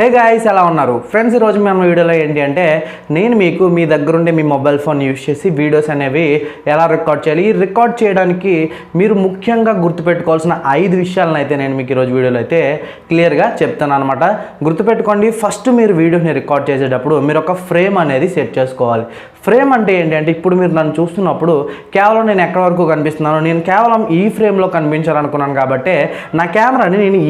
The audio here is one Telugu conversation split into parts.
హే గాయ్స్, ఎలా ఉన్నారు ఫ్రెండ్స్? ఈరోజు మేము వీడియోలో ఏంటి అంటే నేను మీకు మీ దగ్గరుండే మీ మొబైల్ ఫోన్ యూజ్ చేసి వీడియోస్ అనేవి ఎలా రికార్డ్ చేయాలి, ఈ రికార్డ్ చేయడానికి మీరు ముఖ్యంగా గుర్తుపెట్టుకోవాల్సిన 5 విషయాలను అయితే నేను మీకు ఈరోజు వీడియోలో అయితే క్లియర్గా చెప్తాను అనమాట. గుర్తుపెట్టుకోండి, ఫస్ట్ మీరు వీడియోని రికార్డ్ చేసేటప్పుడు మీరు ఒక ఫ్రేమ్ అనేది సెట్ చేసుకోవాలి. ఫ్రేమ్ అంటే ఏంటి అంటే ఇప్పుడు మీరు నన్ను చూస్తున్నప్పుడు కేవలం నేను ఎక్కడి వరకు కనిపిస్తున్నాను, నేను కేవలం ఈ ఫ్రేమ్లో కనిపించాలనుకున్నాను కాబట్టి నా కెమెరాని నేను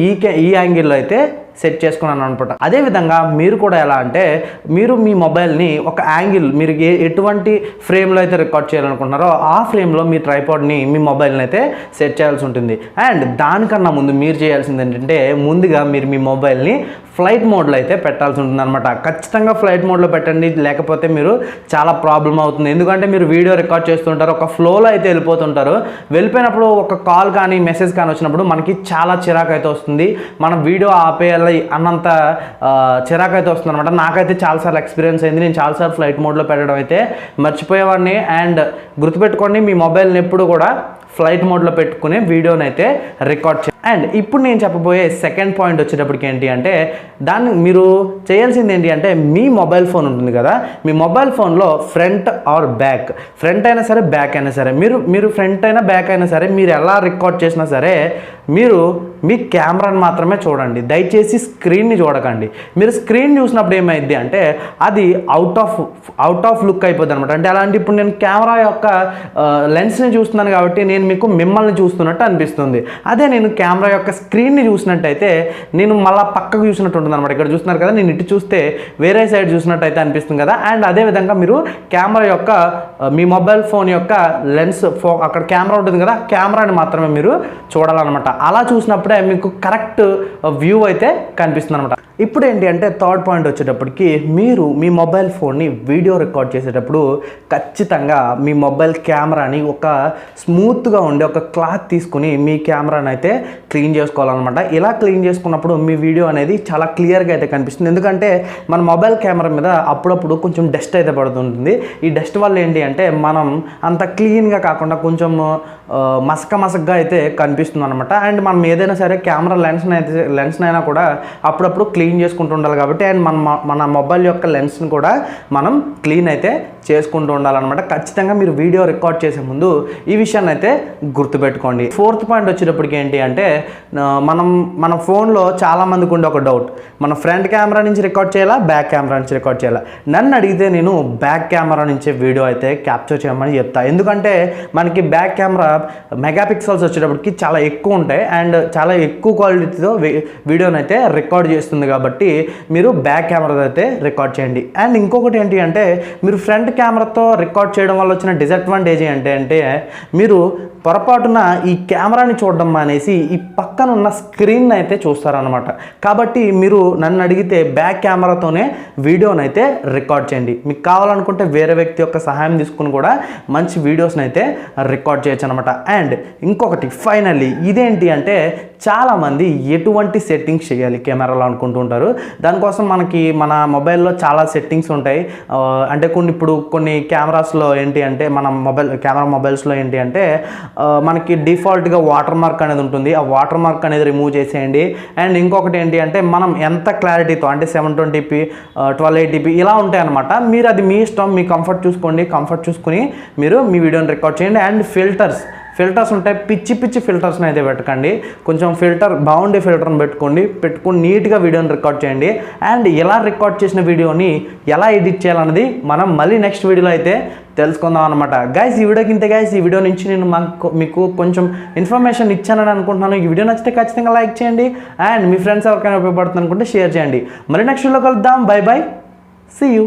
ఈ యాంగిల్లో అయితే సెట్ చేసుకున్నాను అనమాట. అదేవిధంగా మీరు కూడా ఎలా అంటే మీరు మీ మొబైల్ని ఒక యాంగిల్, మీరు ఎటువంటి ఫ్రేమ్లో అయితే రికార్డ్ చేయాలనుకుంటున్నారో ఆ ఫ్రేమ్లో మీ ట్రైపాడ్ని మీ మొబైల్ని అయితే సెట్ చేయాల్సి ఉంటుంది. అండ్ దానికన్నా ముందు మీరు చేయాల్సింది ఏంటంటే ముందుగా మీరు మీ మొబైల్ని ఫ్లైట్ మోడ్లో అయితే పెట్టాల్సి ఉంటుంది అనమాట. ఖచ్చితంగా ఫ్లైట్ మోడ్లో పెట్టండి, లేకపోతే మీరు చాలా ప్రాబ్లం అవుతుంది. ఎందుకంటే మీరు వీడియో రికార్డ్ చేస్తుంటారు, ఒక ఫ్లోలో అయితే వెళ్ళిపోతుంటారు. వెళ్ళిపోయినప్పుడు ఒక కాల్ కానీ మెసేజ్ కానీ వచ్చినప్పుడు మనకి చాలా చిరాకు అయితే వస్తుంది, మనం వీడియో ఆపేయాలి అన్నంత చిరాకు అయితే వస్తుంది అనమాట. నాకైతే చాలాసార్లు ఎక్స్పీరియన్స్ అయింది, నేను చాలాసార్లు ఫ్లైట్ మోడ్లో పెట్టడం అయితే మర్చిపోయేవాడిని. అండ్ గుర్తుపెట్టుకోండి, మీ మొబైల్ని ఎప్పుడు కూడా ఫ్లైట్ మోడ్లో పెట్టుకునే వీడియోని అయితే రికార్డ్ చేయండి. అండ్ ఇప్పుడు నేను చెప్పబోయే సెకండ్ పాయింట్ వచ్చేటప్పటికి ఏంటి అంటే దాన్ని మీరు చేయాల్సింది ఏంటి అంటే మీ మొబైల్ ఫోన్ ఉంటుంది కదా, మీ మొబైల్ ఫోన్లో ఫ్రంట్ ఆర్ బ్యాక్, ఫ్రంట్ అయినా సరే బ్యాక్ అయినా సరే, మీరు ఫ్రంట్ అయినా బ్యాక్ అయినా సరే మీరు ఎలా రికార్డ్ చేసినా సరే మీరు మీ కెమెరాని మాత్రమే చూడండి, దయచేసి స్క్రీన్ని చూడకండి. మీరు స్క్రీన్ చూసినప్పుడు ఏమైంది అంటే అది అవుట్ ఆఫ్ లుక్ అయిపోద్ది అనమాట. అంటే అలాంటి ఇప్పుడు నేను కెమెరా యొక్క లెన్స్ని చూస్తున్నాను కాబట్టి నేను మీకు మిమ్మల్ని చూస్తున్నట్టు అనిపిస్తుంది. అదే నేను కెమెరా యొక్క స్క్రీన్ని చూసినట్టయితే నేను మళ్ళీ పక్కకు చూసినట్టు ఉంటుంది అనమాట. ఇక్కడ చూస్తున్నారు కదా, నేను ఇటు చూస్తే వేరే సైడ్ చూసినట్టు అయితే అనిపిస్తుంది కదా. అండ్ అదేవిధంగా మీరు కెమెరా యొక్క మీ మొబైల్ ఫోన్ యొక్క లెన్స్ అక్కడ కెమెరా ఉంటుంది కదా, కెమెరాని మాత్రమే మీరు చూడాలన్నమాట. అలా చూసినప్పుడే మీకు కరెక్ట్ వ్యూ అయితే కనిపిస్తుంది అనమాట. ఇప్పుడు ఏంటి అంటే థర్డ్ పాయింట్ వచ్చేటప్పటికి మీరు మీ మొబైల్ ఫోన్ని వీడియో రికార్డ్ చేసేటప్పుడు ఖచ్చితంగా మీ మొబైల్ కెమెరాని ఒక స్మూత్గా ఉండే ఒక క్లాత్ తీసుకుని మీ కెమెరాని అయితే క్లీన్ చేసుకోవాలన్నమాట. ఇలా క్లీన్ చేసుకున్నప్పుడు మీ వీడియో అనేది చాలా క్లియర్గా అయితే కనిపిస్తుంది. ఎందుకంటే మన మొబైల్ కెమెరా మీద అప్పుడప్పుడు కొంచెం డస్ట్ అయితే పడుతుంటుంది. ఈ డస్ట్ వల్ల ఏంటి అంటే మనం అంత క్లీన్గా కాకుండా కొంచెం మసకగా అయితే కనిపిస్తుంది అనమాట. అండ్ మనం ఏదైనా సరే కెమెరా లెన్స్ అయినా కూడా అప్పుడప్పుడు క్లీన్ చేసుకుంటూ ఉండాలి కాబట్టి, అండ్ మన మొబైల్ యొక్క లెన్స్ని కూడా మనం క్లీన్ అయితే చేసుకుంటూ ఉండాలన్నమాట. ఖచ్చితంగా మీరు వీడియో రికార్డ్ చేసే ముందు ఈ విషయాన్ని అయితే గుర్తుపెట్టుకోండి. ఫోర్త్ పాయింట్ వచ్చేటప్పటికి ఏంటి అంటే మన ఫోన్లో చాలామందికి ఉండే ఒక డౌట్, మన ఫ్రంట్ కెమెరా నుంచి రికార్డ్ చేయాలా, బ్యాక్ కెమెరా నుంచి రికార్డ్ చేయాలా? నన్ను అడిగితే నేను బ్యాక్ కెమెరా నుంచి వీడియో అయితే క్యాప్చర్ చేయమని చెప్తాను. ఎందుకంటే మనకి బ్యాక్ కెమెరా మెగాపిక్సెల్స్ వచ్చేటప్పటికి చాలా ఎక్కువ ఉంటాయి అండ్ చాలా ఎక్కువ క్వాలిటీతో వీడియోని అయితే రికార్డ్ చేస్తుంది కాబట్టి మీరు బ్యాక్ కెమెరాతో అయితే రికార్డ్ చేయండి. అండ్ ఇంకొకటి ఏంటి అంటే మీరు ఫ్రంట్ కెమెరాతో రికార్డ్ చేయడం వల్ల వచ్చిన డిసడ్వాంటేజ్ ఏంటంటే మీరు పొరపాటున ఈ కెమెరాని చూడడం మానేసి ఈ పక్కన ఉన్న స్క్రీన్ అయితే చూస్తారనమాట. కాబట్టి మీరు నన్ను అడిగితే బ్యాక్ కెమెరాతోనే వీడియోని అయితే రికార్డ్ చేయండి. మీకు కావాలనుకుంటే వేరే వ్యక్తి యొక్క సహాయం తీసుకుని కూడా మంచి వీడియోస్ని అయితే రికార్డ్ చేయొచ్చు అనమాట. అండ్ ఇంకొకటి ఫైనల్లీ ఇదేంటి అంటే చాలామంది ఎటువంటి సెట్టింగ్స్ చేయాలి కెమెరాలో అనుకుంటూ ఉంటారు. దానికోసం మనకి మన మొబైల్లో చాలా సెట్టింగ్స్ ఉంటాయి. అంటే కొన్ని కెమెరాస్లో ఏంటి అంటే కెమెరా మొబైల్స్లో ఏంటి అంటే మనకి డిఫాల్ట్గా వాటర్ మార్క్ అనేది ఉంటుంది. ఆ వాటర్ మార్క్ అనేది రిమూవ్ చేసేయండి. అండ్ ఇంకొకటి ఏంటి అంటే మనం ఎంత క్లారిటీతో అంటే 720p 1280p ఇలా ఉంటాయి అనమాట. మీరు అది మీ ఇష్టం, మీ కంఫర్ట్ చూసుకుని మీరు మీ వీడియోని రికార్డ్ చేయండి. అండ్ ఫిల్టర్స్ ఉంటాయి, పిచ్చి ఫిల్టర్స్ని అయితే పెట్టకండి. కొంచెం బాగుండే ఫిల్టర్ని పెట్టుకొని నీట్గా వీడియోని రికార్డ్ చేయండి. అండ్ ఎలా రికార్డ్ చేసిన వీడియోని ఎలా ఎడిట్ చేయాలన్నది మనం మళ్ళీ నెక్స్ట్ వీడియోలో అయితే తెలుసుకుందాం అనమాట. గైస్, ఈ వీడియోకి ఇంతే గైస్. ఈ వీడియో నుంచి నేను మీకు కొంచెం ఇన్ఫర్మేషన్ ఇచ్చానని అనుకుంటున్నాను. ఈ వీడియో నచ్చితే ఖచ్చితంగా లైక్ చేయండి అండ్ మీ ఫ్రెండ్స్ ఎవరికైనా ఉపయోగపడుతుంది అనుకుంటే షేర్ చేయండి. మళ్ళీ నెక్స్ట్ వీడియోలో కలుద్దాం. Bye, see you.